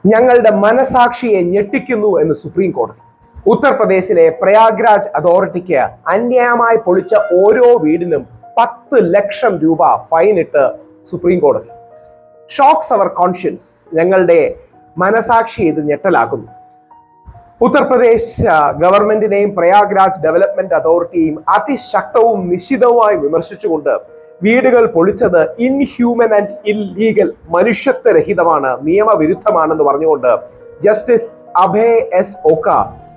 ഞങ്ങളുടെ മനസാക്ഷിയെ ഞെട്ടിക്കുന്നു എന്ന് സുപ്രീം കോടതി. ഉത്തർപ്രദേശിലെ പ്രയാഗ്രാജ് അതോറിറ്റിക്ക് അന്യായമായി പൊളിച്ച ഓരോ വീടിനും 10 ലക്ഷം രൂപ ഫൈൻ ഇട്ട് സുപ്രീം കോടതി. ഷോക്സ് അവർ കോൺഷ്യൻസ്, ഞങ്ങളുടെ മനസാക്ഷി ഇത് ഞെട്ടലാക്കുന്നു. ഉത്തർപ്രദേശ് ഗവൺമെന്റിനെയും പ്രയാഗ്രാജ് ഡെവലപ്മെന്റ് അതോറിറ്റിയെയും അതിശക്തവും നിശ്ചിതവുമായി വിമർശിച്ചുകൊണ്ട് വീടുകൾ പൊളിച്ചത് ഇൻഹ്യൂമൻ ആൻഡ് ഇല്ലീഗൽ, മനുഷ്യത്വരഹിതമാണ്, നിയമവിരുദ്ധമാണെന്ന് പറഞ്ഞുകൊണ്ട് justice Abhay S Oka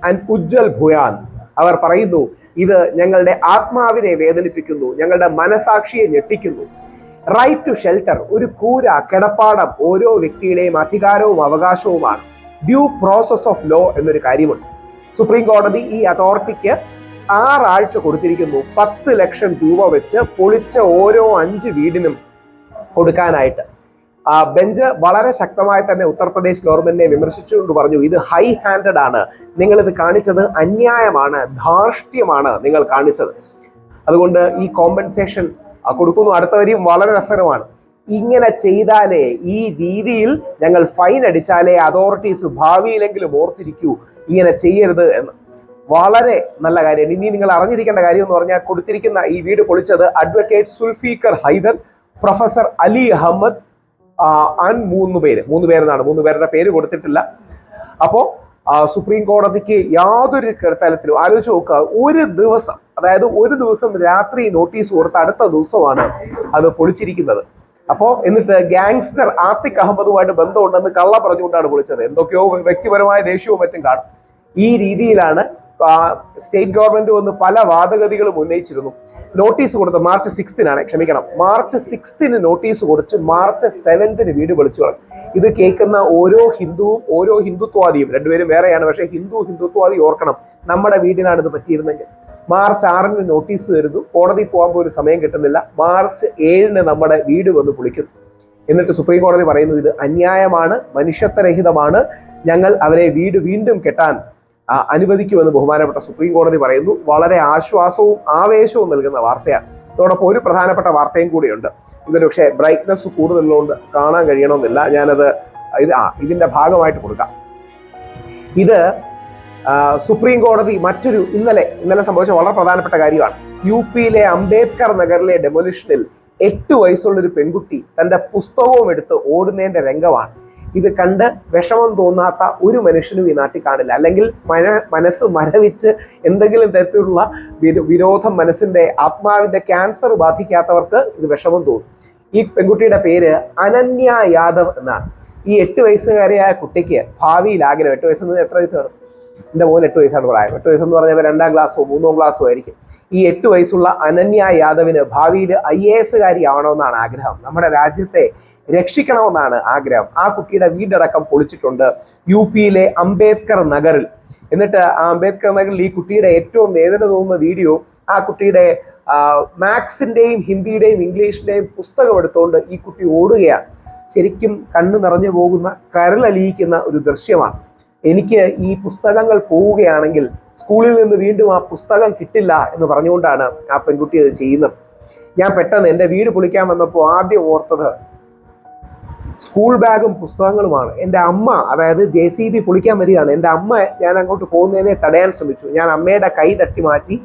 and Ujjal Bhuyan അവർ പറയുന്നു, ഇത് ഞങ്ങളുടെ ആത്മാവിനെ വേദനിപ്പിക്കുന്നു, ഞങ്ങളുടെ മനസാക്ഷിയെ ഞെട്ടിക്കുന്നു. റൈറ്റ് ടു ഷെൽട്ടർ, ഒരു കൂര, കിടപ്പാടം ഓരോ വ്യക്തിയുടെയും അധികാരവും അവകാശവുമാണ്. ഡ്യൂ പ്രോസസ് ഓഫ് ലോ എന്നൊരു കാര്യമുണ്ട്. സുപ്രീം കോടതി ഈ അതോറിറ്റിക്ക് 6 ആഴ്ച കൊടുത്തിരിക്കുന്നു 10 ലക്ഷം രൂപ വെച്ച് പൊളിച്ച ഓരോ 5 വീടിനും കൊടുക്കാനായിട്ട്. ബെഞ്ച് വളരെ ശക്തമായി തന്നെ ഉത്തർപ്രദേശ് ഗവൺമെന്റിനെ വിമർശിച്ചുകൊണ്ട് പറഞ്ഞു, ഇത് ഹൈ ഹാൻഡഡ് ആണ്, നിങ്ങൾ ഇത് കാണിച്ചത് അന്യായമാണ്, ധാർഷ്ട്യമാണ് നിങ്ങൾ കാണിച്ചത്. അതുകൊണ്ട് ഈ കോമ്പൻസേഷൻ കൊടുക്കുന്നു. അടുത്ത വരിയും വളരെ രസകരമാണ്. ഇങ്ങനെ ചെയ്താലേ, ഈ രീതിയിൽ ഞങ്ങൾ ഫൈൻ അടിച്ചാലേ അതോറിറ്റീസ് ഭാവിയിലെങ്കിലും ഓർത്തിരിക്കൂ ഇങ്ങനെ ചെയ്യരുത് എന്ന്. വളരെ നല്ല കാര്യമാണ്. ഇനി നിങ്ങൾ അറിഞ്ഞിരിക്കേണ്ട കാര്യം എന്ന് പറഞ്ഞാൽ, കൊടുത്തിരിക്കുന്ന ഈ വീട് പൊളിച്ചത് advocate Zulfiquar Haider, professor Ali Ahmad and 3 പേരെന്നാണ്. 3 പേരുടെ പേര് കൊടുത്തിട്ടില്ല. അപ്പോൾ സുപ്രീം കോടതിക്ക് യാതൊരു തലത്തിലും ആലോചിച്ച് നോക്കുക, ഒരു ദിവസം, അതായത് ഒരു ദിവസം രാത്രി നോട്ടീസ് കൊടുത്ത അടുത്ത ദിവസമാണ് അത് പൊളിച്ചിരിക്കുന്നത്. അപ്പോൾ എന്നിട്ട് ഗാങ്സ്റ്റർ ആത്തിഖ് അഹമ്മദുമായിട്ട് ബന്ധമുണ്ടെന്ന് കള്ള പറഞ്ഞുകൊണ്ടാണ് പൊളിച്ചത്. എന്തൊക്കെയോ വ്യക്തിപരമായ ദേഷ്യവും മറ്റും കാണും. ഈ രീതിയിലാണ് സ്റ്റേറ്റ് ഗവൺമെന്റ് വന്ന് പല വാദഗതികളും ഉന്നയിച്ചിരുന്നു. നോട്ടീസ് കൊടുത്ത് മാർച്ച് 6 നോട്ടീസ് കൊടുത്ത് മാർച്ച് 7 വീട് പൊളിച്ചു കളഞ്ഞു. ഇത് കേൾക്കുന്ന ഓരോ ഹിന്ദുവും ഓരോ ഹിന്ദുത്വവാദിയും, രണ്ടുപേരും വേറെയാണ്, പക്ഷേ ഹിന്ദുത്വവാദി ഓർക്കണം, നമ്മുടെ വീടിനാണ് ഇത് പറ്റിയിരുന്നെങ്കിൽ. മാർച്ച് 6 നോട്ടീസ് തരുന്നു, കോടതി പോകാൻ പോലും സമയം കിട്ടുന്നില്ല. മാർച്ച് 7 നമ്മുടെ വീട് വന്ന് പൊളിക്കുന്നു. എന്നിട്ട് സുപ്രീം കോടതി പറയുന്നു, ഇത് അന്യായമാണ്, മനുഷ്യത്വരഹിതമാണ്, ഞങ്ങൾ അവരെ വീട് വീണ്ടും കെട്ടാൻ അനുവദിക്കുമെന്ന് ബഹുമാനപ്പെട്ട സുപ്രീം കോടതി പറയുന്നു. വളരെ ആശ്വാസവും ആവേശവും നൽകുന്ന വാർത്തയാണ്. അതോടൊപ്പം ഒരു പ്രധാനപ്പെട്ട വാർത്തയും കൂടിയുണ്ട്. ഇതിന് പക്ഷേ ബ്രൈറ്റ്നസ് കൂടുതലുള്ളതുകൊണ്ട് കാണാൻ കഴിയണമെന്നില്ല, ഞാനത് ഇതിന്റെ ഭാഗമായിട്ട് കൊടുക്കാം. ഇത് സുപ്രീം കോടതി മറ്റൊരു ഇന്നലെ സംഭവിച്ച വളരെ പ്രധാനപ്പെട്ട കാര്യമാണ്. UP-യിലെ അംബേദ്കർ നഗറിലെ ഡെമോലിഷനിൽ 8 വയസ്സുള്ളൊരു പെൺകുട്ടി തന്റെ പുസ്തകവും എടുത്ത് ഓടുന്നതിന്റെ രംഗമാണ്. ഇത് കണ്ട് വിഷമം തോന്നാത്ത ഒരു മനുഷ്യനും ഈ നാട്ടിൽ കാണില്ല. അല്ലെങ്കിൽ മനസ്സ് മരവിച്ച് എന്തെങ്കിലും തരത്തിലുള്ള വിരോധം, മനസ്സിന്റെ ആത്മാവിന്റെ ക്യാൻസർ ബാധിക്കാത്തവർക്ക് ഇത് വിഷമം തോന്നും. ഈ പെൺകുട്ടിയുടെ പേര് അനന്യ യാദവ് എന്നാണ്. ഈ 8 വയസ്സുകാരിയായ കുട്ടിക്ക് ഭാവിയിൽ ആഗ്രഹം, 8 വയസ്സെന്ന് എത്ര വയസ്സാണ്? എൻ്റെ മോൻ 8 വയസ്സാണ് പ്രായം. 8 വയസ്സെന്ന് പറഞ്ഞാൽ 2ാം ക്ലാസ്സോ 3ാം ക്ലാസ്സോ ആയിരിക്കും. ഈ 8 വയസ്സുള്ള അനന്യ യാദവിന് ഭാവിയിൽ IAS ആവണമെന്നാണ് ആഗ്രഹം. നമ്മുടെ രാജ്യത്തെ രക്ഷിക്കണമെന്നാണ് ആഗ്രഹം. ആ കുട്ടിയുടെ വീടടക്കം പൊളിച്ചിട്ടുണ്ട് UP-യിലെ അംബേദ്കർ നഗറിൽ. എന്നിട്ട് ആ അംബേദ്കർ നഗറിൽ ഈ കുട്ടിയുടെ ഏറ്റവും വേദന തോന്നുന്ന വീഡിയോ, ആ കുട്ടിയുടെ മാത്സിന്റെയും ഹിന്ദിയുടെയും ഇംഗ്ലീഷിന്റെയും പുസ്തകം എടുത്തുകൊണ്ട് ഈ കുട്ടി ഓടുകയാണ്. ശരിക്കും കണ്ണു നിറഞ്ഞു പോകുന്ന, കരളലിയിക്കുന്ന ഒരു ദൃശ്യമാണ്. എനിക്ക് ഈ പുസ്തകങ്ങൾ പോവുകയാണെങ്കിൽ സ്കൂളിൽ നിന്ന് വീണ്ടും ആ പുസ്തകം കിട്ടില്ല എന്ന് പറഞ്ഞുകൊണ്ടാണ് ആ പെൺകുട്ടി അത് ചെയ്യുന്നത്. ഞാൻ പെട്ടെന്ന് എൻ്റെ വീട് പൊളിക്കാൻ വന്നപ്പോൾ ആദ്യം ഓർത്തത് സ്കൂൾ ബാഗും പുസ്തകങ്ങളുമാണ്. എൻ്റെ അമ്മ, അതായത് JCB പൊളിക്കാൻ വരികയാണ്. എൻ്റെ അമ്മ ഞാൻ അങ്ങോട്ട് പോകുന്നതിനെ തടയാൻ ശ്രമിച്ചു. ഞാൻ അമ്മയുടെ കൈ തട്ടി മാറ്റി.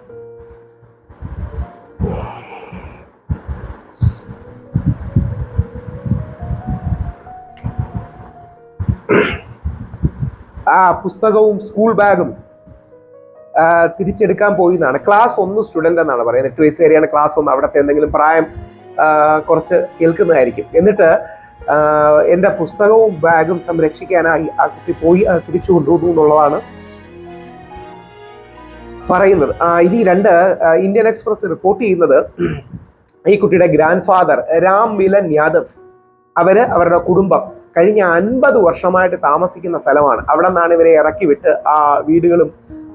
ആ പുസ്തകവും സ്കൂൾ ബാഗും തിരിച്ചെടുക്കാൻ പോയി എന്നാണ്. ക്ലാസ് 1 സ്റ്റുഡൻ്റ് എന്നാണ് പറയുന്നത്. 8 വയസ്സുകാരിയാണ് ക്ലാസ് 1. അവിടുത്തെ എന്തെങ്കിലും പ്രായം കുറച്ച് കേൾക്കുന്നതായിരിക്കും. എന്നിട്ട് എൻ്റെ പുസ്തകവും ബാഗും സംരക്ഷിക്കാനായി ആ കുട്ടി പോയി തിരിച്ചു കൊണ്ടുവന്നു എന്നുള്ളതാണ് പറയുന്നത്. ഇനി 2 ഇന്ത്യൻ എക്സ്പ്രസ് റിപ്പോർട്ട് ചെയ്യുന്നത്, ഈ കുട്ടിയുടെ ഗ്രാൻഡ് ഫാദർ രാം മിലൻ യാദവ്, അവരുടെ കുടുംബം കഴിഞ്ഞ 50 വർഷമായിട്ട് താമസിക്കുന്ന സ്ഥലമാണ്. അവിടെ നിന്നാണ് ഇവരെ ഇറക്കി വിട്ട് ആ വീടുകളും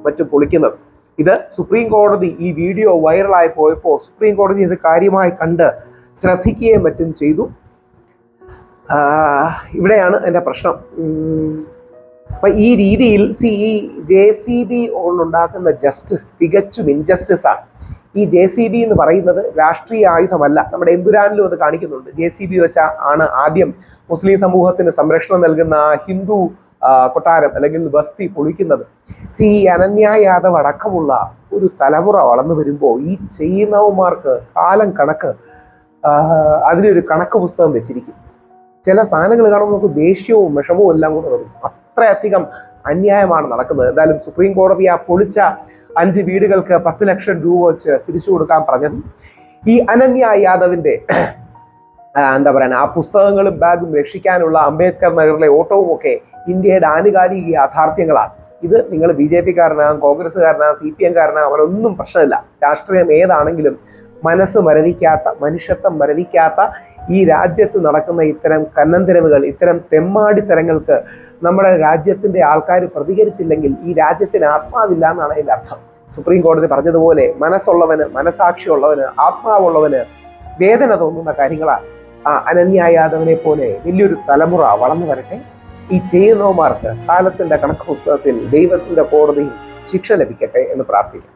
മറ്റും പൊളിക്കുന്നത്. ഇത് സുപ്രീം കോടതി ഈ വീഡിയോ വൈറലായി പോയപ്പോൾ സുപ്രീം കോടതി ഇത് കാര്യമായി കണ്ട് ശ്രദ്ധിക്കുകയും മറ്റും ചെയ്തു. ഇവിടെയാണ് എൻ്റെ പ്രശ്നം. അപ്പൊ ഈ രീതിയിൽ ഈ JCB ഉണ്ടാക്കുന്ന ജസ്റ്റിസ് തികച്ചും ഇൻജസ്റ്റിസ് ആണ്. ഈ JCB എന്ന് പറയുന്നത് രാഷ്ട്രീയ ആയുധമല്ല. നമ്മുടെ എമ്പുരാനിലും അത് കാണിക്കുന്നുണ്ട്. JCB വെച്ച ആണ് ആദ്യം മുസ്ലിം സമൂഹത്തിന് സംരക്ഷണം നൽകുന്ന ഹിന്ദു കൊട്ടാരം അല്ലെങ്കിൽ ബസ്തി പൊളിക്കുന്നത്. ഈ അനന്യ യാദവ് അടക്കമുള്ള ഒരു തലമുറ വളർന്നു വരുമ്പോൾ ഈ ചെയ്യുന്നവന്മാർക്ക് കാലം കണക്ക് അതിനൊരു കണക്ക് പുസ്തകം വെച്ചിരിക്കും. ചില സാധനങ്ങൾ കാണുമ്പോൾ നമുക്ക് ദേഷ്യവും വിഷമവും എല്ലാം കൂടെ വരും. അത്രയധികം അന്യായമാണ് നടക്കുന്നത്. എന്തായാലും സുപ്രീം കോടതി ആ പൊളിച്ച 5 വീടുകൾക്ക് 10 ലക്ഷം രൂപ വെച്ച് തിരിച്ചു കൊടുക്കാൻ പറഞ്ഞതും ഈ അനന്യ യാദവിന്റെ എന്താ പറയുക ആ പുസ്തകങ്ങളും ബാഗും രക്ഷിക്കാനുള്ള അംബേദ്കർ നഗറിലെ ഓട്ടവും ഒക്കെ ഇന്ത്യയുടെ ആനുകാലിക യാഥാർത്ഥ്യങ്ങളാണ്. ഇത് നിങ്ങൾ BJP കാരനാകും, കോൺഗ്രസ്സുകാരനാകും, CPM കാരനാകും, അവരൊന്നും പ്രശ്നമില്ല. രാഷ്ട്രീയം ഏതാണെങ്കിലും മനസ്സ് മരവിക്കാത്ത, മനുഷ്യത്വം മരവിക്കാത്ത ഈ രാജ്യത്ത് നടക്കുന്ന ഇത്തരം കന്നന്തിരവുകൾ, ഇത്തരം തെമ്മാടിത്തരങ്ങൾക്ക് നമ്മുടെ രാജ്യത്തിന്റെ ആൾക്കാർ പ്രതികരിച്ചില്ലെങ്കിൽ ഈ രാജ്യത്തിന് ആത്മാവില്ല എന്നാണ് അതിൻ്റെ അർത്ഥം. സുപ്രീം കോടതി പറഞ്ഞതുപോലെ മനസ്സുള്ളവന്, മനസാക്ഷിയുള്ളവന്, ആത്മാവുള്ളവന് വേദന തോന്നുന്ന കാര്യങ്ങളാണ്. അനന്യ യാദവിനെ പോലെ വലിയൊരു തലമുറ വളർന്നു വരട്ടെ. ഈ ചെയ്യുന്നവന്മാർക്ക് കാലത്തിന്റെ കണക്ക് പുസ്തകത്തിൽ ദൈവത്തിന്റെ കോടതിയിൽ ശിക്ഷ ലഭിക്കട്ടെ എന്ന് പ്രാർത്ഥിക്കാം.